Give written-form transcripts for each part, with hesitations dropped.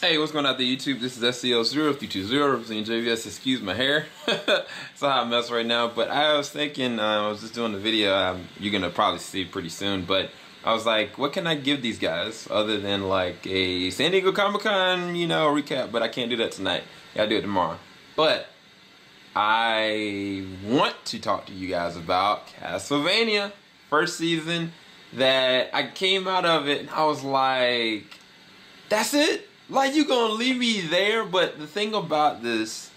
Hey, what's going on out there, YouTube? This is SCO0320 representing JVS. Excuse my hair. It's a hot mess right now, but I was thinking, I was just doing the video, you're going to probably see pretty soon, but I was like, what can I give these guys other than like a San Diego Comic-Con, recap, but I can't do that tonight. I'll do it tomorrow. But I want to talk to you guys about Castlevania, first season, that I came out of it and I was like, that's it? Like, you gonna leave me there? But the thing about this,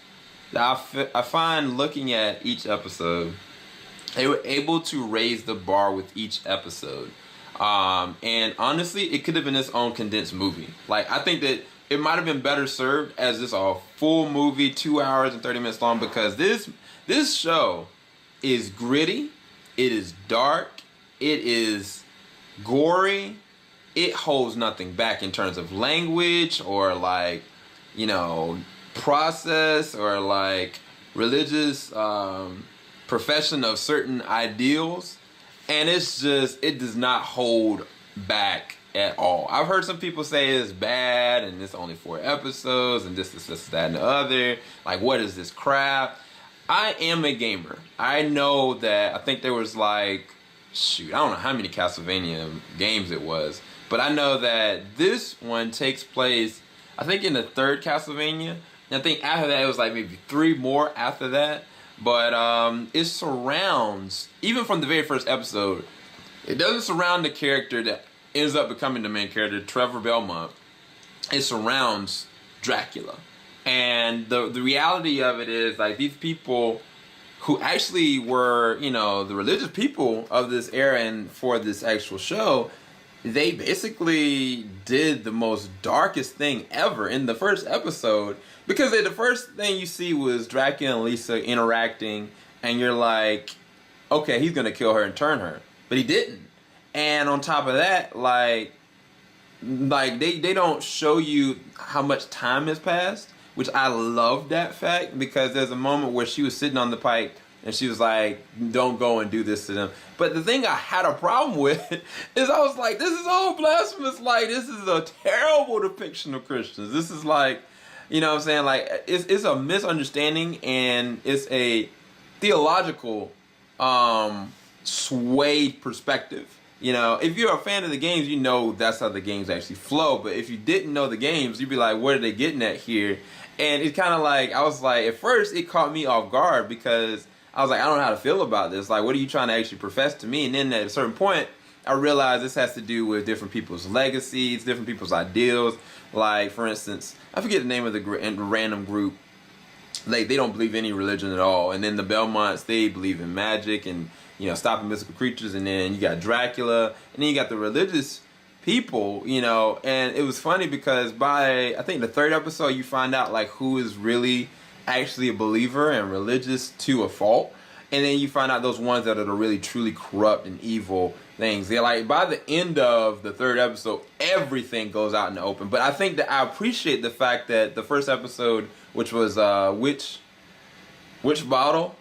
I find looking at each episode, they were able to raise the bar with each episode. And honestly, it could have been its own condensed movie. Like, I think that it might have been better served as just a full movie, 2 hours and 30 minutes long, because this show is gritty, it is dark, it is gory. It holds nothing back in terms of language or like, process or like religious profession of certain ideals. And it's just, it does not hold back at all. I've heard some people say it's bad and it's only 4 episodes and this, that, and the other. Like, what is this crap? I am a gamer. I know that, I think there was like, I don't know how many Castlevania games it was. But I know that this one takes place, I think, in the 3rd Castlevania. And I think after that, it was like maybe 3 more after that. But it surrounds, even from the very first episode, it doesn't surround the character that ends up becoming the main character, Trevor Belmont. It surrounds Dracula. And the reality of it is, like, these people who actually were, the religious people of this era and for this actual show, they basically did the most darkest thing ever in the first episode, because the first thing you see was Dracula and Lisa interacting, and you're like, okay, he's gonna kill her and turn her, but he didn't. And on top of that, like they don't show you how much time has passed, which I love that fact, because there's a moment where she was sitting on the pike and she was like, don't go and do this to them. But the thing I had a problem with is I was like, this is all blasphemous. Like, this is a terrible depiction of Christians. This is like, what I'm saying? Like, it's a misunderstanding, and it's a theological swayed perspective. If you're a fan of the games, that's how the games actually flow. But if you didn't know the games, you'd be like, what are they getting at here? And it's kind of like, I was like, at first it caught me off guard, because I was like, I don't know how to feel about this. Like, what are you trying to actually profess to me? And then at a certain point, I realized this has to do with different people's legacies, different people's ideals. Like, for instance, I forget the name of the random group. Like, they don't believe in any religion at all. And then the Belmonts, they believe in magic and, stopping mystical creatures. And then you got Dracula. And then you got the religious people, And it was funny because by, I think, the 3rd episode, you find out, like, who is really actually a believer and religious to a fault. And then you find out those ones that are the really truly corrupt and evil things. They're like, by the end of the 3rd episode, everything goes out in the open. But I think that I appreciate the fact that the first episode, which was Witch Bottle,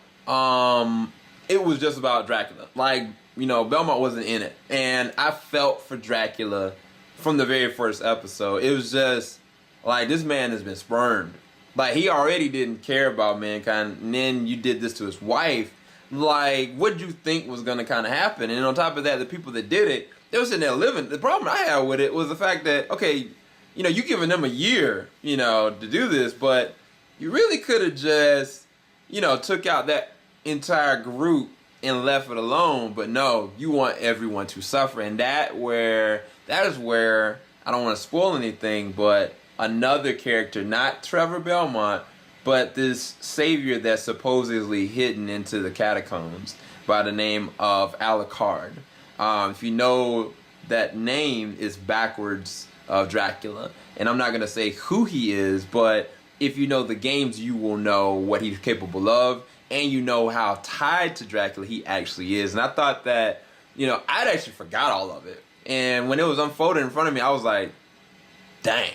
it was just about Dracula. Like, Belmont wasn't in it. And I felt for Dracula from the very first episode. It was just like, this man has been spurned. Like, he already didn't care about mankind, and then you did this to his wife. Like, what did you think was going to kind of happen? And on top of that, the people that did it, they were sitting there living. The problem I had with it was the fact that, okay, you giving them a year, to do this, but you really could have just, took out that entire group and left it alone. But no, you want everyone to suffer. And that is where, I don't want to spoil anything, but another character, not Trevor Belmont, but this savior that's supposedly hidden into the catacombs by the name of Alucard. If you know, that name is backwards of Dracula. And I'm not going to say who he is, but if you know the games, you will know what he's capable of, and you know how tied to Dracula he actually is. And I thought that, I'd actually forgot all of it. And when it was unfolded in front of me, I was like, dang.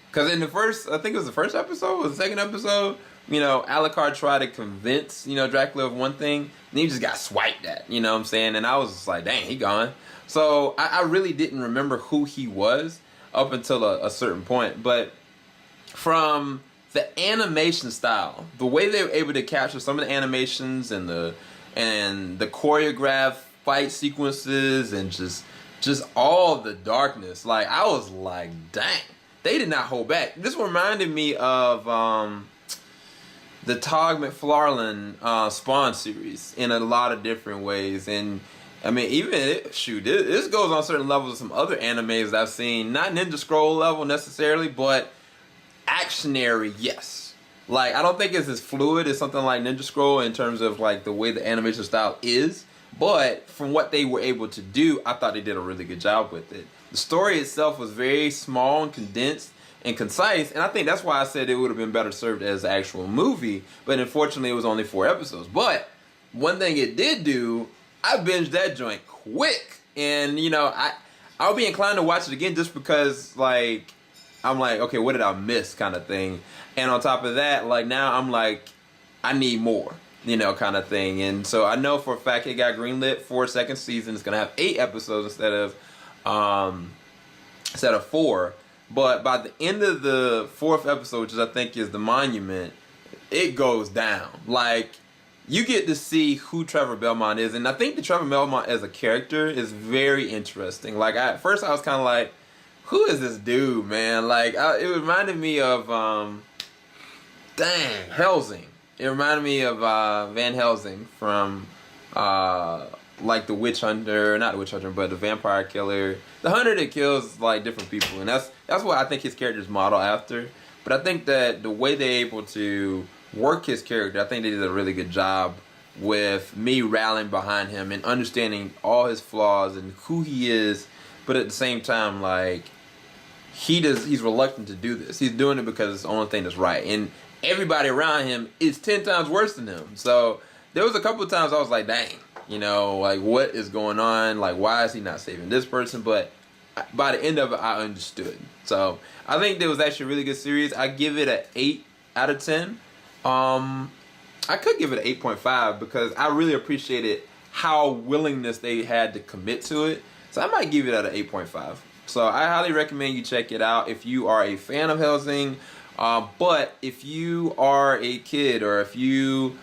Because in the first, I think it was the first episode, or the second episode, Alucard tried to convince, Dracula of one thing, and he just got swiped at, what I'm saying? And I was just like, dang, he gone. So I really didn't remember who he was up until a certain point. But from the animation style, the way they were able to capture some of the animations and the choreographed fight sequences and just all the darkness. Like, I was like, dang, they did not hold back. This reminded me of the Todd McFarlane Spawn series in a lot of different ways. And I mean, this goes on certain levels of some other animes that I've seen. Not Ninja Scroll level necessarily, but actionary, yes. Like, I don't think it's as fluid as something like Ninja Scroll in terms of like the way the animation style is. But from what they were able to do, I thought they did a really good job with it. The story itself was very small and condensed and concise, and I think that's why I said it would have been better served as an actual movie. But unfortunately, it was only 4 episodes. But one thing it did do, I binged that joint quick, and you know, I'll be inclined to watch it again just because, like, I'm like, okay, what did I miss, kind of thing. And on top of that, like, now I'm like, I need more, you know, kind of thing. And so I know for a fact it got greenlit for a second season. It's gonna have 8 episodes instead of 4. But by the end of the 4th episode, which I think is the monument, it goes down. Like, you get to see who Trevor Belmont is, and I think the Trevor Belmont as a character is very interesting. Like, at first I was kind of like, who is this dude, man? Like, it reminded me of Helsing. It reminded me of Van Helsing from like the Witch Hunter, not the Witch Hunter, but the Vampire Killer, the hunter that kills like different people, and that's what I think his character is modeled after. But I think that the way they're able to work his character, I think they did a really good job with me rallying behind him and understanding all his flaws and who he is. But at the same time, like, he's reluctant to do this. He's doing it because it's the only thing that's right, and everybody around him is 10 times worse than him. So there was a couple of times I was like, dang, you know, like, what is going on? Like, why is he not saving this person? But by the end of it, I understood. So I think it was actually a really good series. I give it an 8 out of 10. I could give it an 8.5 because I really appreciated how willingness they had to commit to it. So I might give it at an 8.5. So I highly recommend you check it out if you are a fan of Helsing. But if you are a kid, or if you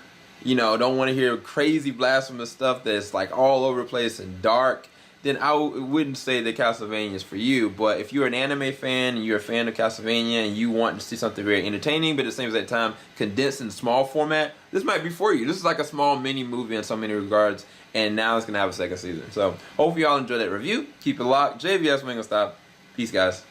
don't want to hear crazy blasphemous stuff that's like all over the place and dark, then I wouldn't say that Castlevania is for you. But if you're an anime fan and you're a fan of Castlevania and you want to see something very entertaining, but at the same time condensed in small format, this might be for you. This is like a small mini movie in so many regards, and now it's going to have a second season. So hopefully y'all enjoyed that review. Keep it locked. JVS, we ain't gonna stop. Peace, guys.